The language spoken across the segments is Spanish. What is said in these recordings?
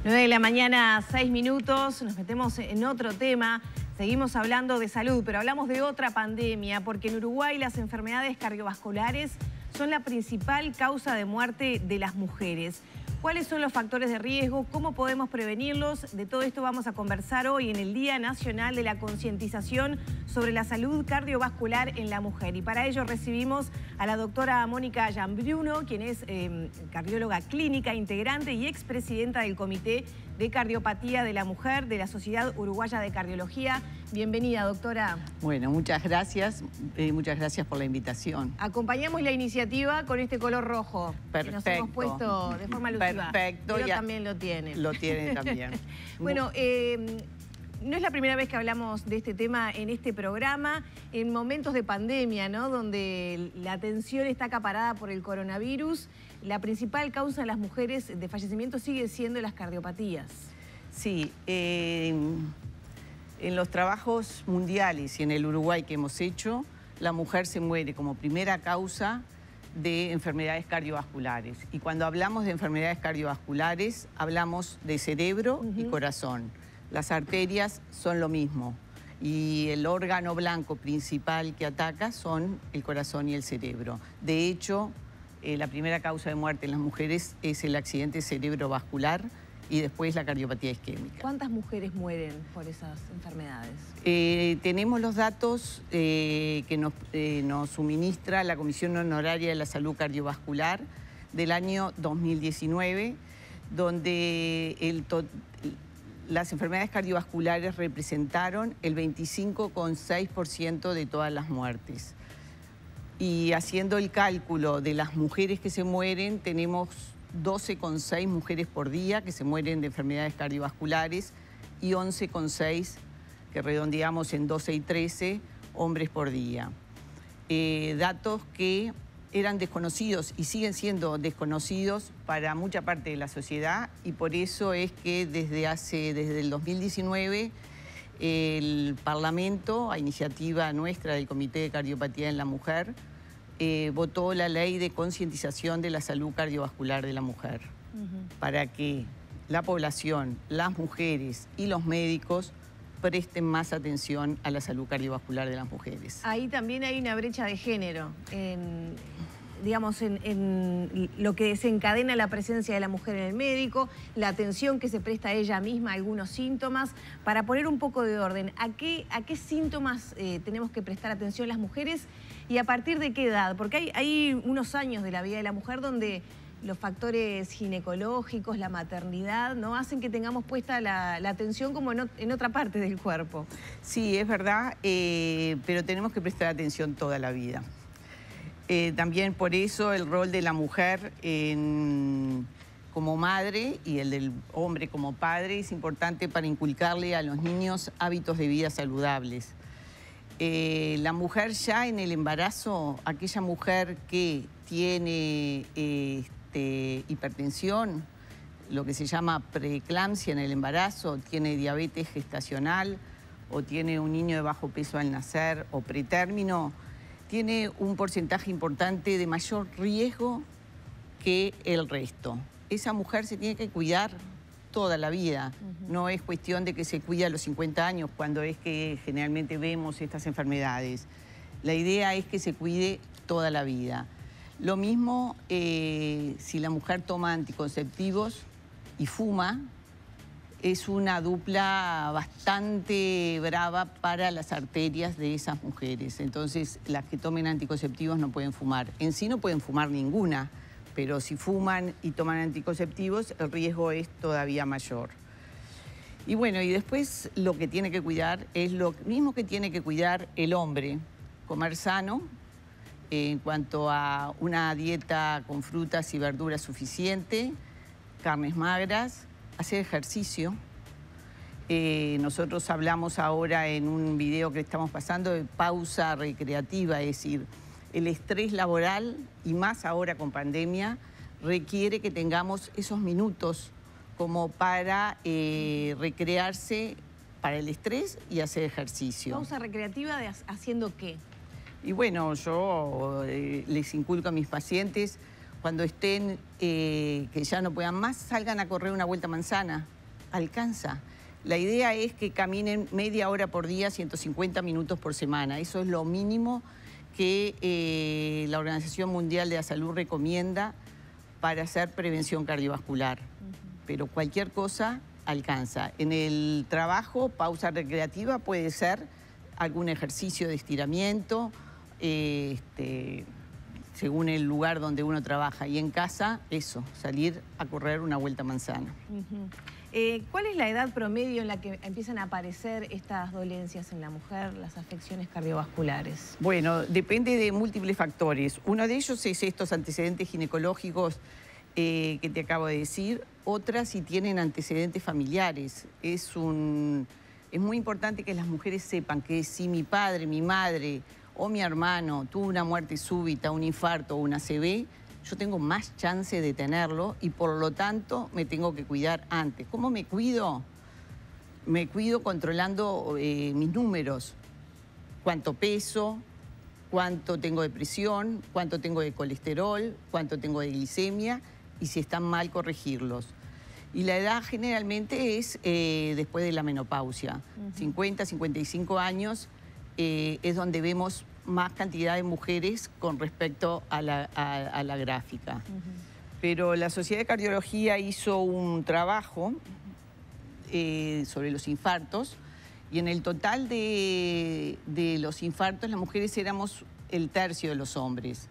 9 de la mañana, 6 minutos, nos metemos en otro tema. Seguimos hablando de salud, pero hablamos de otra pandemia, porque en Uruguay las enfermedades cardiovasculares son la principal causa de muerte de las mujeres. ¿Cuáles son los factores de riesgo? ¿Cómo podemos prevenirlos? De todo esto vamos a conversar hoy en el Día Nacional de la Concientización sobre la Salud Cardiovascular en la Mujer. Y para ello recibimos a la doctora Mónica Gianbruno, quien es cardióloga clínica, integrante y expresidenta del Comité de Cardiopatía de la Mujer de la Sociedad Uruguaya de Cardiología. Bienvenida, doctora. Bueno, muchas gracias por la invitación. Acompañamos la iniciativa con este color rojo. Perfecto. Que nos hemos puesto de forma alusiva. Perfecto. Pero también lo tiene. Lo tiene también. Bueno, no es la primera vez que hablamos de este tema en este programa, en momentos de pandemia, ¿no? Donde la atención está acaparada por el coronavirus. La principal causa de las mujeres de fallecimiento sigue siendo las cardiopatías. Sí, en los trabajos mundiales y en el Uruguay que hemos hecho, la mujer se muere como primera causa de enfermedades cardiovasculares. Y cuando hablamos de enfermedades cardiovasculares, hablamos de cerebro y corazón. Las arterias son lo mismo. Y el órgano blanco principal que ataca son el corazón y el cerebro. De hecho, la primera causa de muerte en las mujeres es el accidente cerebrovascular y después la cardiopatía isquémica. ¿Cuántas mujeres mueren por esas enfermedades? Tenemos los datos que nos suministra la Comisión Honoraria de la Salud Cardiovascular del año 2019, donde las enfermedades cardiovasculares representaron el 25,6% de todas las muertes. Y haciendo el cálculo de las mujeres que se mueren, tenemos 12,6 mujeres por día que se mueren de enfermedades cardiovasculares y 11,6, que redondeamos en 12 y 13, hombres por día. Datos que eran desconocidos y siguen siendo desconocidos para mucha parte de la sociedad, y por eso es que desde el 2019 el Parlamento, a iniciativa nuestra del Comité de Cardiopatía en la Mujer, votó la ley de concientización de la salud cardiovascular de la mujer, para que la población, las mujeres y los médicos presten más atención a la salud cardiovascular de las mujeres. Ahí también hay una brecha de género, digamos, en lo que desencadena la presencia de la mujer en el médico, la atención que se presta a ella misma, algunos síntomas. Para poner un poco de orden, ¿a qué síntomas tenemos que prestar atención las mujeres y a partir de qué edad? Porque hay unos años de la vida de la mujer donde los factores ginecológicos, la maternidad, ¿no? Hacen que tengamos puesta la atención como en otra parte del cuerpo. Sí, es verdad, pero tenemos que prestar atención toda la vida. También por eso el rol de la mujer como madre y el del hombre como padre es importante para inculcarle a los niños hábitos de vida saludables. La mujer ya en el embarazo, aquella mujer que tiene hipertensión, lo que se llama preeclampsia en el embarazo, tiene diabetes gestacional o tiene un niño de bajo peso al nacer o pretérmino, tiene un porcentaje importante de mayor riesgo que el resto. Esa mujer se tiene que cuidar toda la vida. No es cuestión de que se cuide a los 50 años, cuando es que generalmente vemos estas enfermedades. La idea es que se cuide toda la vida. Lo mismo si la mujer toma anticonceptivos y fuma, es una dupla bastante brava para las arterias de esas mujeres. Entonces, las que tomen anticonceptivos no pueden fumar. En sí no pueden fumar ninguna, pero si fuman y toman anticonceptivos, el riesgo es todavía mayor. Y bueno, y después lo que tiene que cuidar es lo mismo que tiene que cuidar el hombre. Comer sano, en cuanto a una dieta con frutas y verduras suficiente, carnes magras, hacer ejercicio. Nosotros hablamos ahora en un video que estamos pasando de pausa recreativa, es decir, el estrés laboral, y más ahora con pandemia, requiere que tengamos esos minutos como para recrearse para el estrés y hacer ejercicio. ¿Pausa recreativa haciendo qué? Y bueno, yo les inculco a mis pacientes Cuando estén, que ya no puedan más, salgan a correr una vuelta a manzana. Alcanza. La idea es que caminen media hora por día, 150 minutos por semana. Eso es lo mínimo que la Organización Mundial de la Salud recomienda para hacer prevención cardiovascular. Pero cualquier cosa alcanza. En el trabajo, pausa recreativa puede ser algún ejercicio de estiramiento, según el lugar donde uno trabaja. Y en casa, eso, salir a correr una vuelta a manzana. ¿Cuál es la edad promedio en la que empiezan a aparecer estas dolencias en la mujer, las afecciones cardiovasculares? Bueno, depende de múltiples factores. Uno de ellos es estos antecedentes ginecológicos que te acabo de decir. Otras si tienen antecedentes familiares. Es muy importante que las mujeres sepan que si mi padre, mi madre o mi hermano tuvo una muerte súbita, un infarto o una ACV, yo tengo más chance de tenerlo y por lo tanto me tengo que cuidar antes. ¿Cómo me cuido? Me cuido controlando mis números. Cuánto peso, cuánto tengo de presión, cuánto tengo de colesterol, cuánto tengo de glicemia y si están mal, corregirlos. Y la edad generalmente es después de la menopausia. 50, 55 años es donde vemos más cantidad de mujeres con respecto a la gráfica. Pero la Sociedad de Cardiología hizo un trabajo sobre los infartos y en el total de los infartos las mujeres éramos el tercio de los hombres.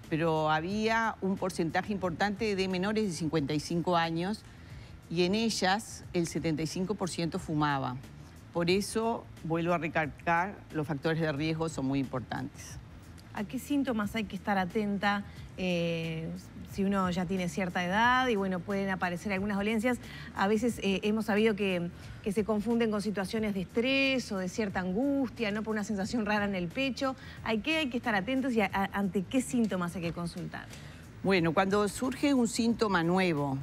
Pero había un porcentaje importante de menores de 55 años y en ellas el 75% fumaba. Por eso, vuelvo a recalcar, los factores de riesgo son muy importantes. ¿A qué síntomas hay que estar atenta si uno ya tiene cierta edad? Y bueno, pueden aparecer algunas dolencias. A veces hemos sabido que se confunden con situaciones de estrés o de cierta angustia, ¿no? Por una sensación rara en el pecho. ¿A qué hay que estar atentos y ante qué síntomas hay que consultar? Bueno, cuando surge un síntoma nuevo,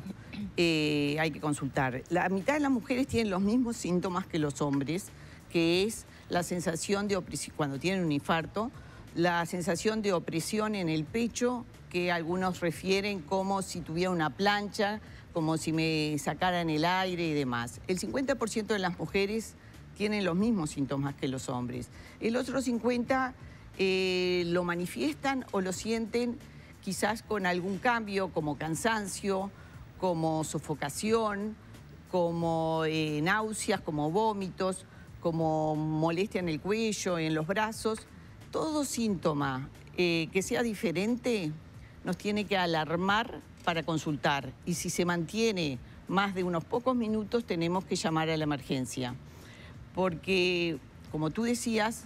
hay que consultar. La mitad de las mujeres tienen los mismos síntomas que los hombres, que es la sensación de opresión, cuando tienen un infarto, la sensación de opresión en el pecho, que algunos refieren como si tuviera una plancha, como si me sacaran el aire y demás. El 50% de las mujeres tienen los mismos síntomas que los hombres. El otro 50% lo manifiestan o lo sienten quizás con algún cambio, como cansancio, como sofocación, como náuseas, como vómitos, como molestia en el cuello, en los brazos. Todo síntoma que sea diferente nos tiene que alarmar para consultar. Y si se mantiene más de unos pocos minutos, tenemos que llamar a la emergencia. Porque, como tú decías,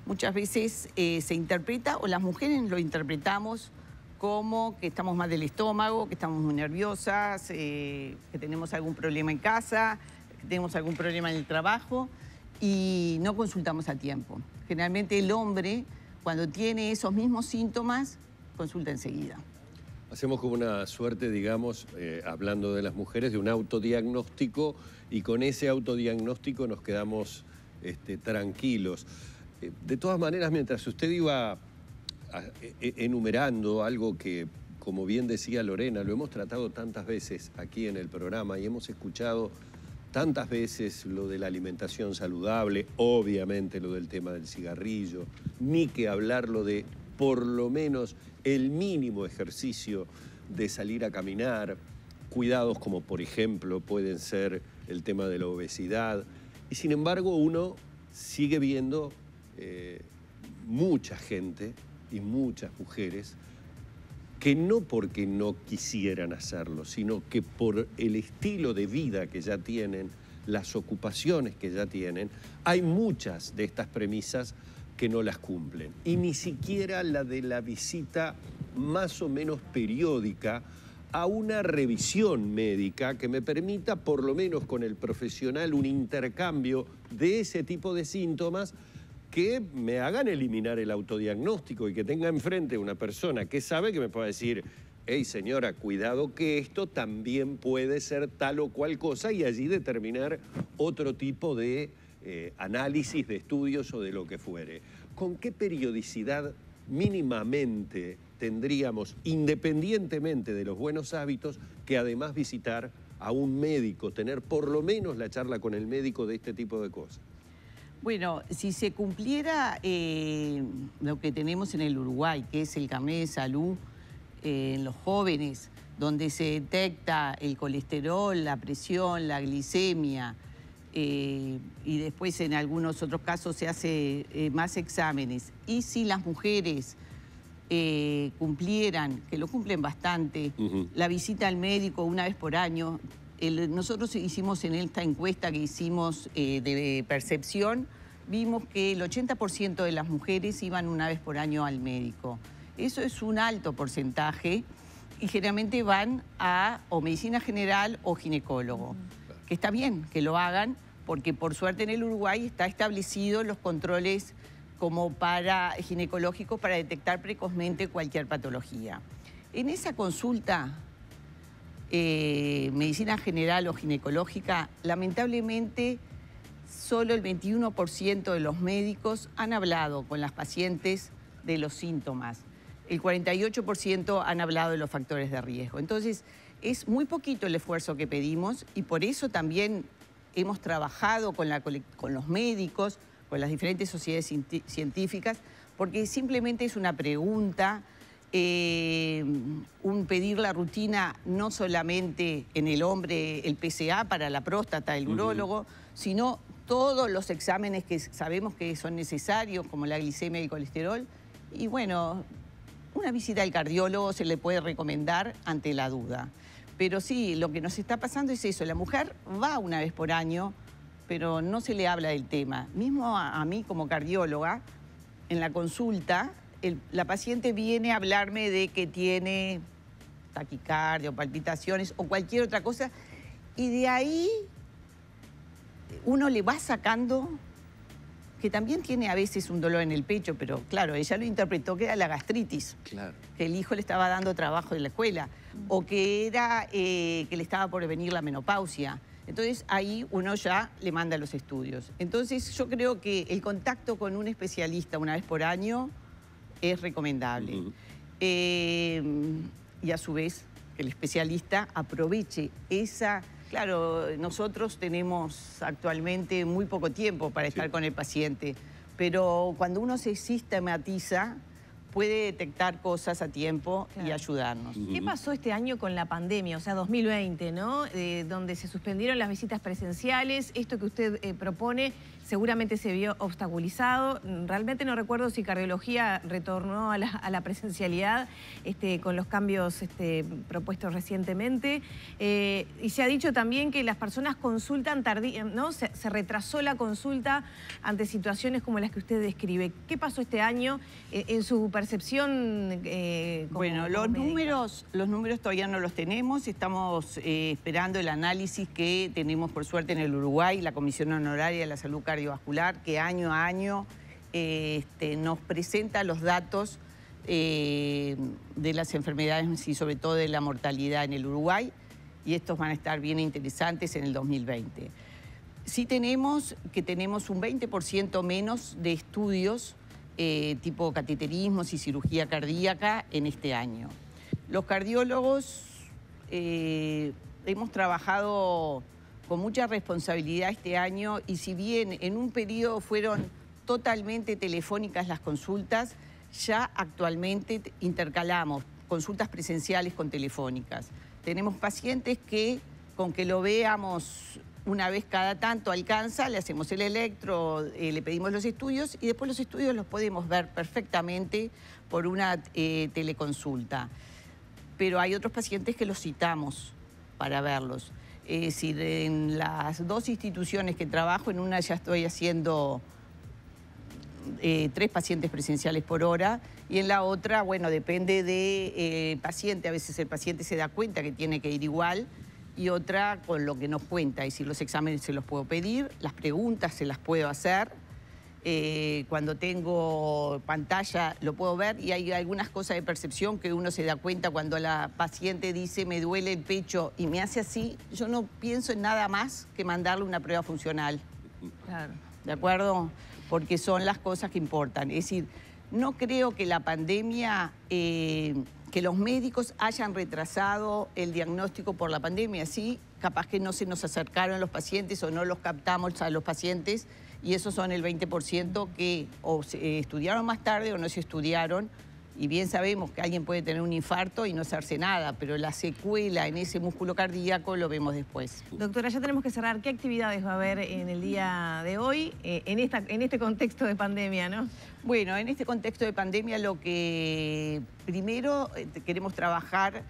muchas veces se interpreta, o las mujeres lo interpretamos, como que estamos mal del estómago, que estamos muy nerviosas, que tenemos algún problema en casa, que tenemos algún problema en el trabajo y no consultamos a tiempo. Generalmente el hombre, cuando tiene esos mismos síntomas, consulta enseguida. Hacemos como una suerte, digamos, hablando de las mujeres, de un autodiagnóstico y con ese autodiagnóstico nos quedamos tranquilos. De todas maneras, mientras usted iba enumerando algo que, como bien decía Lorena, lo hemos tratado tantas veces aquí en el programa y hemos escuchado tantas veces lo de la alimentación saludable, obviamente lo del tema del cigarrillo, ni que hablarlo de por lo menos el mínimo ejercicio de salir a caminar, cuidados como por ejemplo pueden ser el tema de la obesidad, y sin embargo uno sigue viendo mucha gente y muchas mujeres que no porque no quisieran hacerlo, sino que por el estilo de vida que ya tienen, las ocupaciones que ya tienen, hay muchas de estas premisas que no las cumplen. Y ni siquiera la de la visita más o menos periódica a una revisión médica que me permita, por lo menos con el profesional, un intercambio de ese tipo de síntomas que me hagan eliminar el autodiagnóstico y que tenga enfrente una persona que sabe que me pueda decir, hey señora, cuidado que esto también puede ser tal o cual cosa, y allí determinar otro tipo de análisis, de estudios o de lo que fuere. ¿Con qué periodicidad mínimamente tendríamos, independientemente de los buenos hábitos, que además visitar a un médico, tener por lo menos la charla con el médico de este tipo de cosas. Bueno, si se cumpliera lo que tenemos en el Uruguay, que es el carnet de salud en los jóvenes, donde se detecta el colesterol, la presión, la glicemia, y después en algunos otros casos se hace más exámenes. Y si las mujeres cumplieran, que lo cumplen bastante, la visita al médico una vez por año. Nosotros hicimos en esta encuesta que hicimos de percepción, vimos que el 80% de las mujeres iban una vez por año al médico. Eso es un alto porcentaje y generalmente van a o medicina general o ginecólogo. Que está bien que lo hagan porque por suerte en el Uruguay está establecido los controles como ginecológicos para detectar precozmente cualquier patología. En esa consulta, medicina general o ginecológica, lamentablemente solo el 21% de los médicos han hablado con las pacientes de los síntomas. El 48% han hablado de los factores de riesgo. Entonces, es muy poquito el esfuerzo que pedimos y por eso también hemos trabajado con los médicos, con las diferentes sociedades científicas, porque simplemente es una pregunta, un pedir la rutina no solamente en el hombre, el PSA para la próstata, el urólogo, sino todos los exámenes que sabemos que son necesarios, como la glicemia y el colesterol. Y bueno, una visita al cardiólogo se le puede recomendar ante la duda. Pero sí, lo que nos está pasando es eso, la mujer va una vez por año, pero no se le habla del tema. Mismo a mí como cardióloga, en la consulta, la paciente viene a hablarme de que tiene taquicardia o palpitaciones o cualquier otra cosa, y de ahí uno le va sacando que también tiene a veces un dolor en el pecho, pero claro, ella lo interpretó que era la gastritis, claro, que el hijo le estaba dando trabajo en la escuela, o que era que le estaba por venir la menopausia. Entonces ahí uno ya le manda los estudios. Entonces yo creo que el contacto con un especialista una vez por año es recomendable. Y a su vez que el especialista aproveche esa... Claro, nosotros tenemos actualmente muy poco tiempo para estar con el paciente, pero cuando uno se sistematiza, puede detectar cosas a tiempo y ayudarnos. ¿Qué pasó este año con la pandemia, o sea, 2020, ¿no? Donde se suspendieron las visitas presenciales, esto que usted propone seguramente se vio obstaculizado. Realmente no recuerdo si cardiología retornó a la presencialidad con los cambios propuestos recientemente. Y se ha dicho también que las personas consultan ¿no? Se retrasó la consulta ante situaciones como las que usted describe. ¿Qué pasó este año en su percepción? Bueno, los números todavía no los tenemos. Estamos esperando el análisis que tenemos por suerte en el Uruguay, la Comisión Honoraria de la Salud Cardiovascular, que año a año nos presenta los datos de las enfermedades y sobre todo de la mortalidad en el Uruguay, y estos van a estar bien interesantes en el 2020. Sí tenemos un 20% menos de estudios tipo cateterismos y cirugía cardíaca en este año. Los cardiólogos hemos trabajado con mucha responsabilidad este año y si bien en un periodo fueron totalmente telefónicas las consultas, ya actualmente intercalamos consultas presenciales con telefónicas. Tenemos pacientes que con que lo veamos una vez cada tanto alcanza, le hacemos el electro, le pedimos los estudios y después los estudios los podemos ver perfectamente por una teleconsulta. Pero hay otros pacientes que los citamos para verlos. Es decir, en las dos instituciones que trabajo, en una ya estoy haciendo 3 pacientes presenciales por hora y en la otra, bueno, depende del paciente. A veces el paciente se da cuenta que tiene que ir igual y otra con lo que nos cuenta. Es decir, los exámenes se los puedo pedir, las preguntas se las puedo hacer. Cuando tengo pantalla lo puedo ver y hay algunas cosas de percepción que uno se da cuenta cuando la paciente dice me duele el pecho y me hace así, yo no pienso en nada más que mandarle una prueba funcional. Claro. ¿De acuerdo? Porque son las cosas que importan. Es decir, No creo que la pandemia, que los médicos hayan retrasado el diagnóstico por la pandemia. Sí, capaz que no se nos acercaron los pacientes o no los captamos a los pacientes, y esos son el 20% que o se estudiaron más tarde o no se estudiaron. Y bien sabemos que alguien puede tener un infarto y no hacerse nada, pero la secuela en ese músculo cardíaco lo vemos después. Doctora, ya tenemos que cerrar. ¿Qué actividades va a haber en el día de hoy, en este contexto de pandemia, no? Bueno, en este contexto de pandemia lo que primero queremos trabajar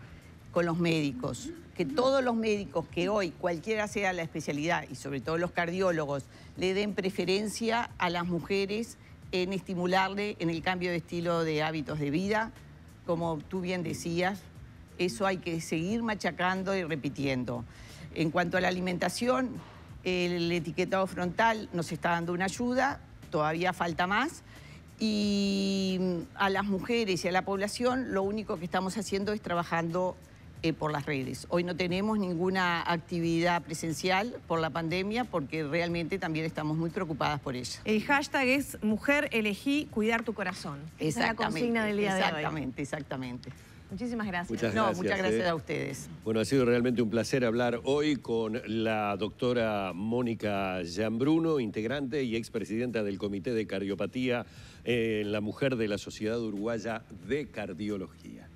con los médicos, que todos los médicos que hoy, cualquiera sea la especialidad, y sobre todo los cardiólogos, le den preferencia a las mujeres en estimularle en el cambio de estilo de hábitos de vida. Como tú bien decías, eso hay que seguir machacando y repitiendo. En cuanto a la alimentación, el etiquetado frontal nos está dando una ayuda, todavía falta más. Y a las mujeres y a la población lo único que estamos haciendo es trabajando por las redes. Hoy no tenemos ninguna actividad presencial por la pandemia porque realmente también estamos muy preocupadas por ella. El hashtag es Mujer Elegí Cuidar tu Corazón. Esa es la consigna del día de hoy. Exactamente. Muchísimas gracias. Muchas gracias a ustedes. Bueno, ha sido realmente un placer hablar hoy con la doctora Mónica Gianbruno, integrante y expresidenta del Comité de Cardiopatía en la Mujer de la Sociedad Uruguaya de Cardiología.